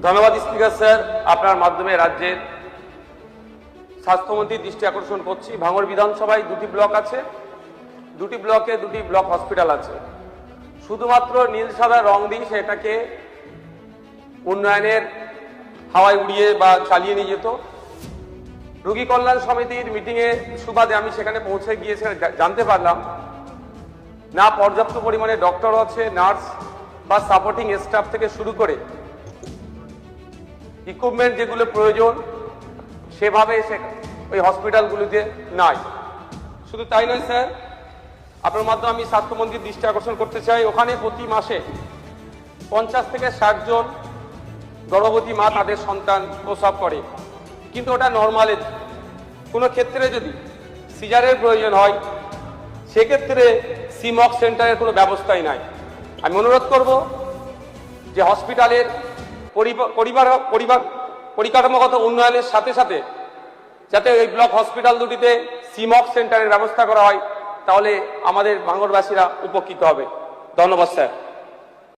ধন্যবাদ speaker sir. আপনার মাধ্যমে রাজ্যের স্বাস্থ্যমন্ত্রীর দৃষ্টি আকর্ষণ করছি। ভাঙড় বিধানসভায় দুটি ব্লক আছে, দুটি ব্লকে দুটি ব্লক হসপিটাল আছে। শুধুমাত্র নীল সাদা রং দিয়ে সেটাকে উন্নয়নের হাওয়ায় উড়িয়ে বা চালিয়ে নিয়ে যেত। রোগী কল্যাণ সমিতির মিটিংয়ে সুবাদে আমি সেখানে পৌঁছে গিয়েছে, জানতে পারলাম না পর্যাপ্ত পরিমাণে ডক্টর আছে, নার্স বা সাপোর্টিং স্টাফ থেকে শুরু করে ইকুইপমেন্ট যেগুলো প্রয়োজন সেভাবে ওই হসপিটালগুলিতে নাই। শুধু তাই নয় স্যার, আপনার মাধ্যমে আমি স্বাস্থ্যমন্ত্রীর দৃষ্টি আকর্ষণ করতে চাই, ওখানে প্রতি মাসে 50 থেকে 60 জন গর্ভবতী মা তাদের সন্তান প্রসব করে, কিন্তু ওটা নর্মালের। কোনো ক্ষেত্রে যদি সিজারের প্রয়োজন হয় সেক্ষেত্রে সিমক সেন্টারের কোনো ব্যবস্থাই নাই। আমি অনুরোধ করব যে হসপিটালের পরিকাঠামোগত উন্নয়নের সাথে সাথে যাতে এই ব্লক হসপিটাল দুটিতে সিমক সেন্টারের ব্যবস্থা করা হয়, তাহলে আমাদের ভাঙড়বাসীরা উপকৃত হবে। ধন্যবাদ স্যার।